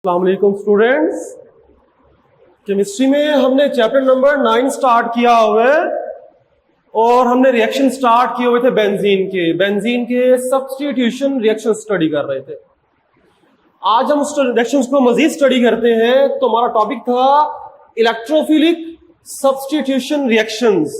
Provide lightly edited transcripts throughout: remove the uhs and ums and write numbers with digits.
अस्सलाम वालेकुम students. Chemistry में हमने चैप्टर नंबर 9 स्टार्ट किया हुआ है और हमने रिएक्शन स्टार्ट किए हुए थे बेंजीन के सब्स्टिट्यूशन रिएक्शन स्टडी कर रहे थे। आज हम उस रिएक्शंस को मजीद स्टडी करते हैं। तो हमारा टॉपिक था इलेक्ट्रोफिलिक सब्स्टिट्यूशन रिएक्शंस।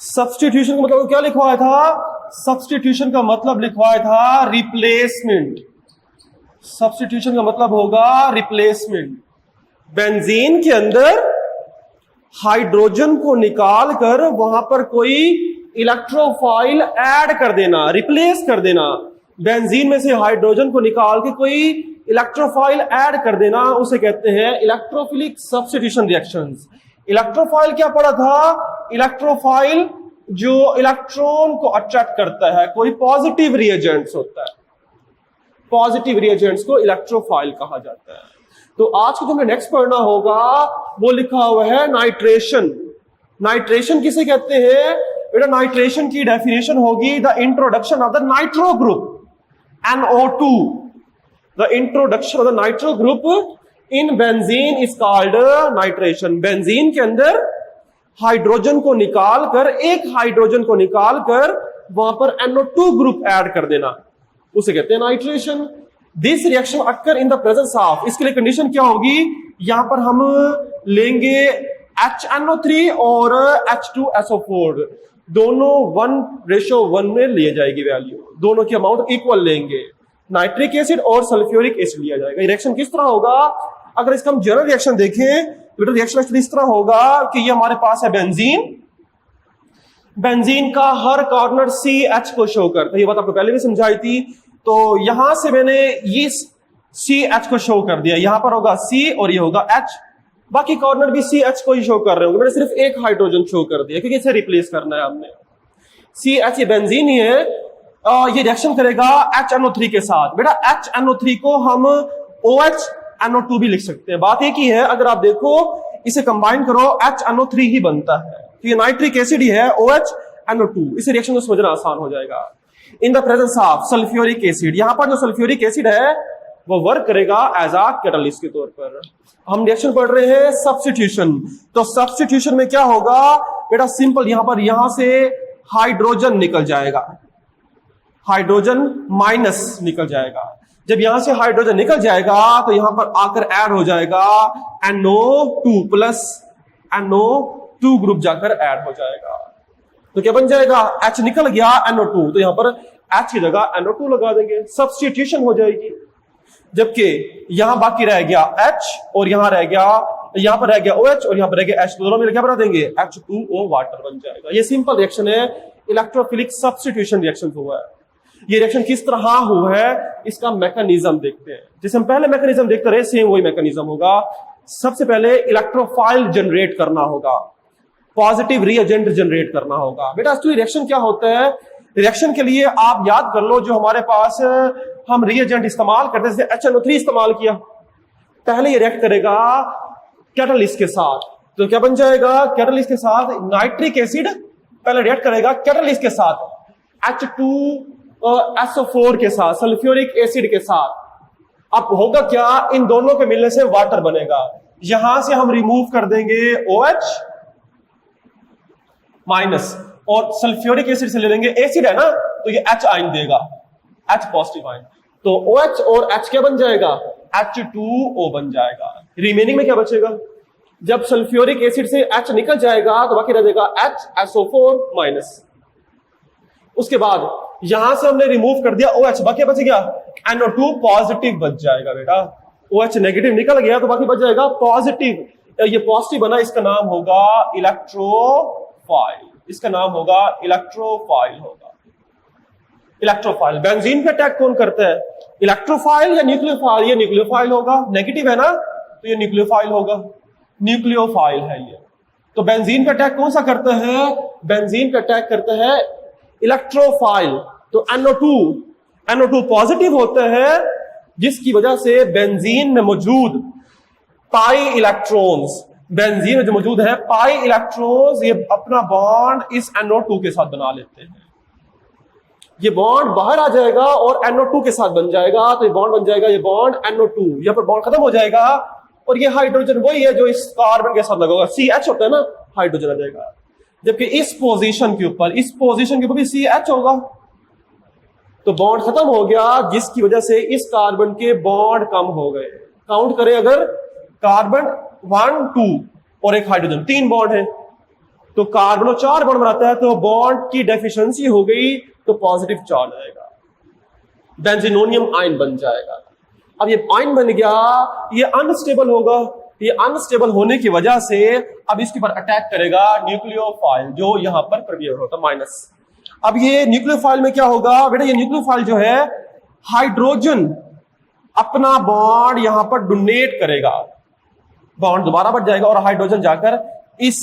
सब्स्टिट्यूशन का मतलब क्या लिखवाया था? सब्स्टिट्यूशन का मतलब लिखवाया था रिप्लेसमेंट। सब्स्टिट्यूशन का मतलब होगा रिप्लेसमेंट। बेंजीन के अंदर हाइड्रोजन को निकाल कर वहां पर कोई इलेक्ट्रोफाइल ऐड कर देना, रिप्लेस कर देना। बेंजीन में से हाइड्रोजन को निकाल के कोई इलेक्ट्रोफाइल ऐड कर देना, उसे कहते हैं इलेक्ट्रोफिलिक सब्स्टिट्यूशन रिएक्शंस। इलेक्ट्रोफाइल क्या पढ़ा था? इलेक्ट्रोफाइल जो इलेक्ट्रॉन को अट्रैक्ट करता है, कोई पॉजिटिव रिएजेंट्स होता है। पॉजिटिव रिएजेंट्स को इलेक्ट्रोफाइल कहा जाता है। तो आज को हमें नेक्स्ट पढ़ना होगा, वो लिखा हुआ है नाइट्रेशन। नाइट्रेशन किसे कहते हैं बेटा? नाइट्रेशन की डेफिनेशन होगी the introduction of the nitro group NO2। The introduction of the nitro group in benzene is called nitration. Benzene के अंदर हाइड्रोजन को निकालकर, एक हाइड्रोजन को निकालकर वहां पर NO2 ग्रुप ऐड कर देना, उसे कहते हैं nitration. This reaction occur in the presence of, इसके लिए कंडीशन क्या होगी? यहां पर हम लेंगे HNO3 और H2SO4, दोनों 1:1 में लिए जाएगी वैल्यू, दोनों की अमाउंट इक्वल लेंगे। नाइट्रिक एसिड और सल्फ्यूरिक एसिड लिया जाएगा। रिएक्शन किस तरह होगा? अगर इसका हम जनरल रिएक्शन देखें तो रिएक्शन एक्चुअली इस तरह होगा कि ये हमारे पास है बेंजीन। बेंजीन का हर कॉर्नर CH को शो करता है, ये बात आपको पहले भी समझाई थी। तो यहां से मैंने ये CH को शो कर दिया, यहां पर होगा C और ये होगा H, बाकी कॉर्नर भी CH को ही शो कर रहे होंगे। मैंने सिर्फ एक हाइड्रोजन शो कर दिया क्योंकि इसे रिप्लेस करना है हमने। CH ये बेंजीन ही है, ये रिएक्शन करेगा HNO3 के साथ। बेटा HNO3 को हम OHNO2 भी लिख सकते हैं, बात एक ही है। अगर आप देखो इसे कंबाइन करो HNO3 ही बनता है, तो ये नाइट्रिक एसिड ही है OHNO2। इस रिएक्शन को समझना आसान हो जाएगा। In the presence of sulphuric acid, यहां पर जो सल्फ्यूरिक एसिड है वो वर्क करेगा एज अ कैटलिस्ट के तौर पर। हम रिएक्शन पढ़ रहे हैं सब्स्टिट्यूशन। तो सब्स्टिट्यूशन में क्या होगा बेटा? सिंपल, यहां से हाइड्रोजन निकल जाएगा, हाइड्रोजन माइनस निकल जाएगा। जब यहां से हाइड्रोजन निकल जाएगा तो यहां पर आकर ऐड हो जाएगा NO2 प्लस NO2 ग्रुप जाकर ऐड हो जाएगा। तो क्या बन जाएगा? H निकल गया, NO2, तो यहां पर H की जगह NO2 लगा देंगे, सब्स्टिट्यूशन हो जाएगी। जबकि यहां बाकी रह गया H और यहां पर रह गया OH और यहां पर रह गया H, दोनों में क्या बना देंगे? H2O वाटर बन जाएगा। ये सिंपल रिएक्शन है, इलेक्ट्रोफिलिक सब्स्टिट्यूशन रिएक्शन हुआ है। ये रिएक्शन किस तरह हुआ है, इसका मैकेनिज्म देखते हैं। जैसे हम पहले मैकेनिज्म देखते रहे, सेम वही मैकेनिज्म होगा। सबसे पहले इलेक्ट्रोफाइल जनरेट करना होगा, पॉजिटिव रिएजेंट जनरेट करना होगा। बेटा एक्चुअली रिएक्शन क्या होता है? रिएक्शन के लिए आप याद कर लो, जो हमारे पास हम रिएजेंट इस्तेमाल करते हैं, जैसे HNO3 इस्तेमाल किया, पहले ये रिएक्ट करेगा कैटलिस्ट के साथ। तो क्या बन जाएगा? कैटलिस्ट के साथ नाइट्रिक एसिड पहले रिएक्ट करेगा कैटलिस्ट के साथ, H2SO4 के साथ, सल्फ्यूरिक एसिड के साथ। अब होगा क्या? इन दोनों के मिलने से वाटर बनेगा। यहां से हम रिमूव कर देंगे OH माइनस और सल्फ्यूरिक एसिड से ले लेंगे, एसिड है ना, तो ये H आयन देगा, H पॉजिटिव आयन। तो OH और H क्या बन जाएगा? H2O बन जाएगा। रिमेनिंग में क्या बचेगा? जब सल्फ्यूरिक एसिड से H निकल जाएगा तो बाकी रह जाएगा HSO4 माइनस। उसके बाद यहां से हमने रिमूव कर दिया OH, बाकी बच गया NO2 पॉजिटिव बच जाएगा। बेटा OH नेगेटिव निकल गया तो बाकी बच जाएगा पॉजिटिव। ये पॉजिटिव बना, इसका नाम होगा इलेक्ट्रोफाइल। इसका नाम होगा इलेक्ट्रोफाइल होगा। इलेक्ट्रोफाइल बेंजीन पे अटैक कौन करता है? इलेक्ट्रोफाइल या न्यूक्लियोफाइल? ये न्यूक्लियोफाइल होगा, नेगेटिव है ना, तो ये न्यूक्लियोफाइल होगा, न्यूक्लियोफाइल है ये। तो बेंजीन पे अटैक कौन सा करता है? बेंजीन पे अटैक करता है इलेक्ट्रोफाइल। तो NO2 पॉजिटिव होता है, जिसकी वजह से बेंजीन में मौजूद पाई इलेक्ट्रॉन्स, बेंजीन में जो मौजूद है पाई इलेक्ट्रॉन्स, ये अपना बॉन्ड इस NO2 के साथ बना लेते हैं। ये बॉन्ड बाहर आ जाएगा और NO2 के साथ बन जाएगा, तो ये बॉन्ड बन जाएगा, ये बॉन्ड NO2, यहाँ पर बॉन्ड खत्म हो जाएगा और ये हाइड्रोजन वही है जो इस कार्बन के साथ लगा होगा, CH होता है ना, हाइड्रोजन आ जाएगा। जबकि इस पोजीशन के ऊपर भी CH होगा, तो बॉन्ड खत्म हो गया, जिसकी वजह से इस कार्बन के बॉन्ड कम हो गए। काउंट करें, अगर कार्बन 1 2 और एक हाइड्रोजन, 3 बॉन्ड है, तो कार्बन 4 बॉन्ड बनाता है, तो बॉन्ड की डेफिशिएंसी हो गई, तो पॉजिटिव चार्ज आएगा, बेंजीनोनियम आयन बन जाएगा। अब ये आयन बन गया, ये अनस्टेबल होगा, ये अनस्टेबल होने की वजह से अब इसके ऊपर अटैक करेगा न्यूक्लियोफाइल, जो यहां पर प्रेजेंट होता है माइनस। अब ये न्यूक्लियोफाइल में क्या होगा बेटा, ये न्यूक्लियोफाइल जो है हाइड्रोजन अपना बॉन्ड यहां पर डोनेट करेगा, बॉन्ड दोबारा बढ़ जाएगा और हाइड्रोजन जाकर इस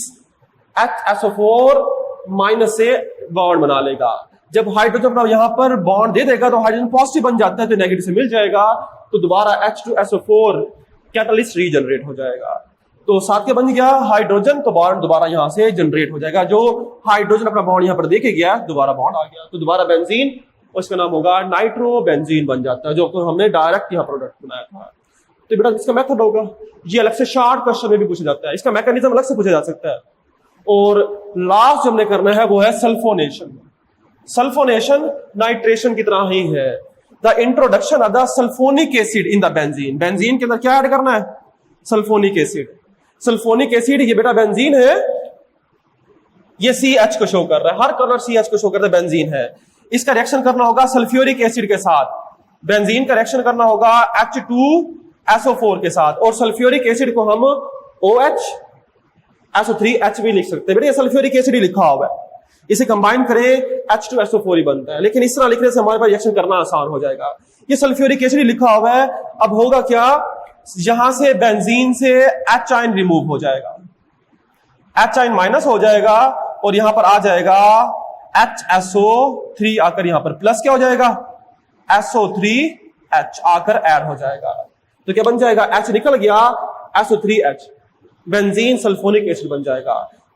HSO4 माइनस से बॉन्ड बना लेगा। जब हाइड्रोजन अपना यहां पर बॉन्ड दे देगा तो हाइड्रोजन पॉजिटिव बन जाता है, तो नेगेटिव से मिल जाएगा, तो दोबारा H2SO4 कैटलिस्ट रीजनरेट हो जाएगा। तो साथ के बन गया हाइड्रोजन, तो बॉन्ड दोबारा यहां से जनरेट हो जाएगा। जो हाइड्रोजन अपना बॉन्ड यहां पर देके गया, दोबारा बॉन्ड आ गया, तो दोबारा बेंजीन, उसका नाम होगा नाइट्रोबेंजीन बन जाता है, जो तो हमने डायरेक्ट यहां प्रोडक्ट बनाया था। तो बेटा इसका मेथड होगा, ये अलग से शॉर्ट क्वेश्चन में भी पूछा जाता है, इसका मैकेनिज्म अलग से पूछा जा सकता है। और लास्ट जो हमने करना है वो है सल्फोनेशन। सल्फोनेशन नाइट्रेशन की तरह ही है, the introduction of the sulphonic acid in the benzene. Benzene के अंदर क्या ऐड करना है, सल्फोनिक एसिड। सल्फोनिक एसिड ये बेटा बेंजीन है, ये CH को शो कर रहा है, हर कलर CH को शो कर रहा है, बेंजीन है। इसका रिएक्शन करना होगा सल्फ्यूरिक एसिड के साथ, बेंजीन का रिएक्शन करना होगा H2SO4 के साथ, और सल्फ्यूरिक एसिड को हम OH SO3H भी लिख सकते हैं। बेटा ये सल्फ्यूरिक एसिड ही लिखा हुआ है, इसे कंबाइन करें H2SO4 ही बनता है, लेकिन इस तरह लिखने से हमारे पास रिएक्शन करना आसान हो जाएगा। ये सल्फ्यूरिक एसिड लिखा हुआ है। अब होगा क्या, यहां से बेंजीन से H आयन रिमूव हो जाएगा, H आयन माइनस हो जाएगा और यहां पर आ जाएगा HSO3 आकर यहां पर प्लस क्या हो जाएगा, SO3H आकर ऐड हो जाएगा। तो क्या बन जाएगा, H निकल गया, SO3H, बेंजीन सल्फोनिक एसिड बन जाएगा।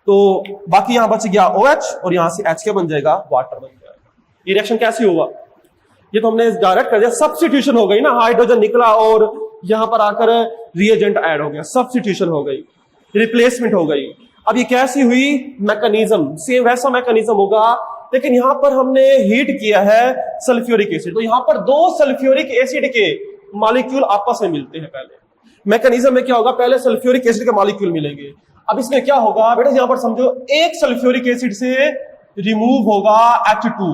तो बाकी यहां बच गया OH और यहां से H क्या बन जाएगा, वाटर बन जाएगा। ये रिएक्शन कैसे होगा, ये तो हमने डायरेक्ट कर दिया, सब्स्टिट्यूशन हो गई ना, हाइड्रोजन निकला और यहां पर आकर रिएजेंट ऐड हो गया, सब्स्टिट्यूशन हो गई, रिप्लेसमेंट हो गई। अब ये कैसी हुई, मैकेनिज्म सेम वैसा मैकेनिज्म होगा, लेकिन यहां पर हमने हीट किया है सल्फ्यूरिक एसिड, तो यहां पर 2 सल्फ्यूरिक एसिड के मॉलिक्यूल आपस में मिलते हैं। पहले मैकेनिज्म में क्या होगा, पहले सल्फ्यूरिक एसिड के मॉलिक्यूल मिलेंगे। अब इसमें क्या होगा बेटा, यहां पर समझो एक सल्फ्यूरिक एसिड से रिमूव होगा H2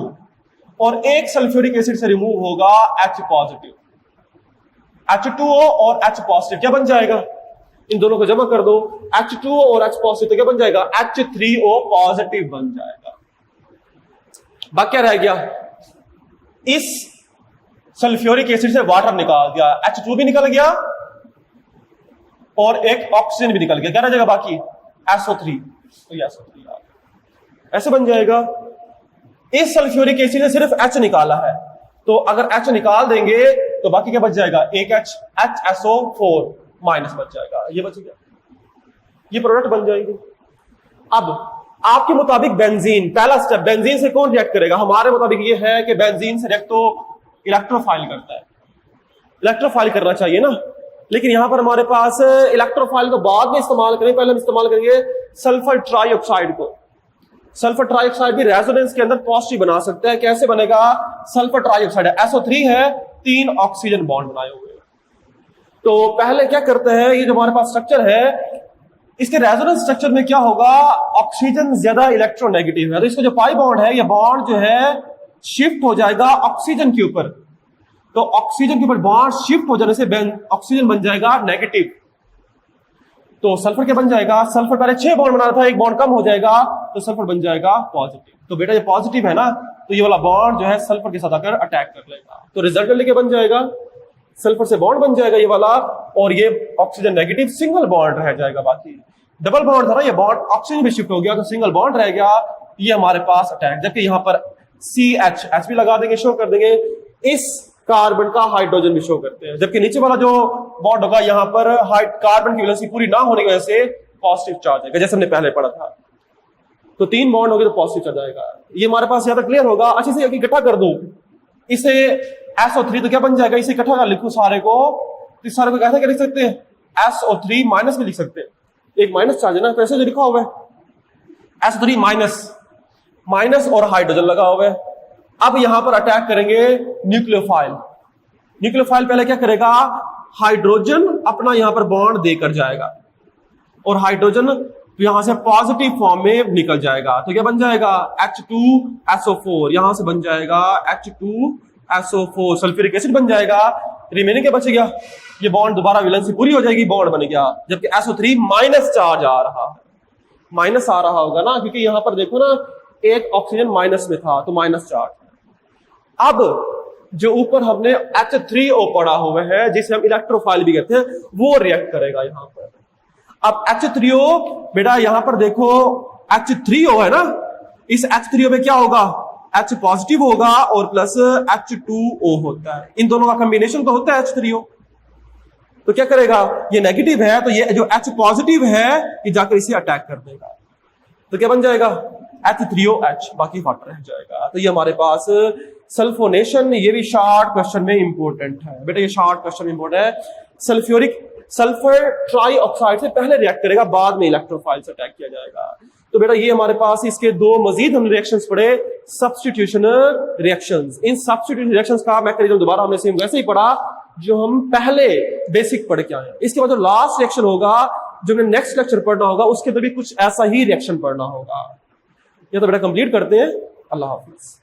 और एक सल्फ्यूरिक एसिड से रिमूव होगा H पॉजिटिव, H2O और H पॉजिटिव क्या बन जाएगा, इन दोनों को जमा कर दो, H2O और H पॉजिटिव तो क्या बन जाएगा, H3O पॉजिटिव बन जाएगा। बाकी क्या रह गया, इस सल्फ्यूरिक एसिड से वाटर निकाल दिया, H2 भी निकल गया और एक ऑक्सीजन भी निकल गया, क्या रह जाएगा बाकी, SO3, तो ये SO3 आ गया, ऐसे बन जाएगा। इस सल्फ्यूरिक एसिड ने सिर्फ H निकाला है, तो अगर H निकाल देंगे तो बाकी क्या बच जाएगा, एक HSO4 माइनस बच जाएगा, ये बच गया, ये प्रोडक्ट बन जाएगी। अब आपके मुताबिक बेंजीन, पहला स्टेप, बेंजीन से कौन रिएक्ट करेगा, हमारे मुताबिक ये है कि बेंजीन से रिएक्ट तो इलेक्ट्रोफाइल करता है, इलेक्ट्रोफाइल करना चाहिए ना, लेकिन यहां पर हमारे पास इलेक्ट्रोफाइल को बाद में इस्तेमाल करें, पहले हम इस्तेमाल करेंगे सल्फर ट्राइऑक्साइड को। सल्फर ट्राइऑक्साइड भी रेजोनेंस के अंदर पॉजिटिव बना सकता है, कैसे बनेगा, सल्फर ट्राइऑक्साइड है, SO3 है, 3 ऑक्सीजन बॉन्ड बनाए हुए। तो पहले क्या करते हैं, ये जो हमारे पास स्ट्रक्चर है, इसके रेजोनेंस स्ट्रक्चर में क्या होगा, ऑक्सीजन ज्यादा इलेक्ट्रोनेगेटिव है, तो इसका जो पाई बॉन्ड है, ये बॉन्ड जो है शिफ्ट हो जाएगा ऑक्सीजन के ऊपर, तो ऑक्सीजन के ऊपर बॉन्ड शिफ्ट हो जाने से ऑक्सीजन बन जाएगा नेगेटिव, तो सल्फर क्या बन जाएगा, सल्फर पहले 6 बॉन्ड बना रहा था, एक बॉन्ड कम हो जाएगा तो सल्फर बन जाएगा पॉजिटिव। तो बेटा ये पॉजिटिव है ना, तो ये वाला बॉन्ड जो है सल्फर के साथ आकर अटैक कर लेगा, तो रिजल्ट लेके बन जाएगा, सल्फर से बॉन्ड बन जाएगा ये वाला, और ये ऑक्सीजन नेगेटिव सिंगल बॉन्ड रह जाएगा, बाकी डबल बॉन्ड था ना, ये बॉन्ड ऑक्सीजन भी शिफ्ट हो गया तो सिंगल बॉन्ड रह गया, ये हमारे पास अटैक। जबकि यहां पर CH भी लगा देंगे, शो कर देंगे, इस कार्बन का हाइड्रोजन भी शो करते हैं, जबकि नीचे वाला जो बॉन्ड होगा यहां पर कार्बन की वैलेंसी पूरी ना होने की वजह से पॉजिटिव चार्ज आएगा, जैसे हमने पहले पढ़ा था। तो 3 बॉन्ड हो गए तो पॉजिटिव चल जाएगा। ये हमारे पास यहां तक क्लियर होगा। अच्छे से इकट्ठा कर दूं इसे SO3 तो क्या बन जाएगा, इसे इकट्ठा कर लिखूं सारे को, तो इस सारे को कैसे क्या लिख सकते हैं, SO3 माइनस में लिख सकते हैं, एक माइनस चार्ज है ना, तो ऐसे जो लिखा हुआ है SO3 माइनस और हाइड्रोजन लगा हुआ है। अब यहां पर अटैक करेंगे न्यूक्लियोफाइल। न्यूक्लियोफाइल पहले क्या करेगा, हाइड्रोजन अपना यहां पर बॉन्ड देकर जाएगा और हाइड्रोजन यहां से पॉजिटिव फॉर्म में निकल जाएगा। तो क्या बन जाएगा, H2SO4, यहां से बन जाएगा H2SO4, सल्फ्यूरिक एसिड बन जाएगा। रिमेनिंग क्या बचेगा, ये बॉन्ड दोबारा वैलेंसी पूरी हो जाएगी, बॉन्ड बन गया। जबकि SO3 माइनस चार्ज आ रहा है, माइनस आ रहा होगा ना, क्योंकि यहां पर देखो ना एक ऑक्सीजन माइनस में था तो माइनस चार्ज। अब जो ऊपर हमने H3O पढ़ा हुआ है जिसे हम इलेक्ट्रोफाइल भी कहते हैं, वो रिएक्ट करेगा यहां पर। अब H3O बेटा यहां पर देखो H3O है ना, इस H3O में क्या होगा, H पॉजिटिव होगा और प्लस H2O होता है, इन दोनों का कॉम्बिनेशन तो होता है H3O। तो क्या करेगा, ये नेगेटिव है तो ये जो H पॉजिटिव है ये जाकर इसे अटैक कर देगा, तो क्या बन जाएगा H3OH, बाकी वाटर रह जाएगा। तो ये हमारे पास सल्फोनेशन, ये भी शॉर्ट क्वेश्चन में इंपॉर्टेंट है बेटा, ये शॉर्ट क्वेश्चन में इंपॉर्टेंट है। सल्फर ट्राईऑक्साइड से पहले रिएक्ट करेगा, बाद में इलेक्ट्रोफाइल से अटैक किया जाएगा। तो बेटा ये हमारे पास इसके 2 मजीद हमने रिएक्शंस पढ़े, सब्स्टिट्यूशन रिएक्शंस। इन सब्स्टिट्यूशन रिएक्शंस का मैकेनिज्म दोबारा हमने सेम वैसे ही पढ़ा जो हम पहले बेसिक पढ़ के आए। इसके बाद जो लास्ट रिएक्शन होगा जो हमें नेक्स्ट लेक्चर पढ़ना होगा, उसके अंदर भी कुछ ऐसा ही रिएक्शन पढ़ना होगा। ये तो बेटा कंप्लीट करते हैं। अल्लाह हाफिज।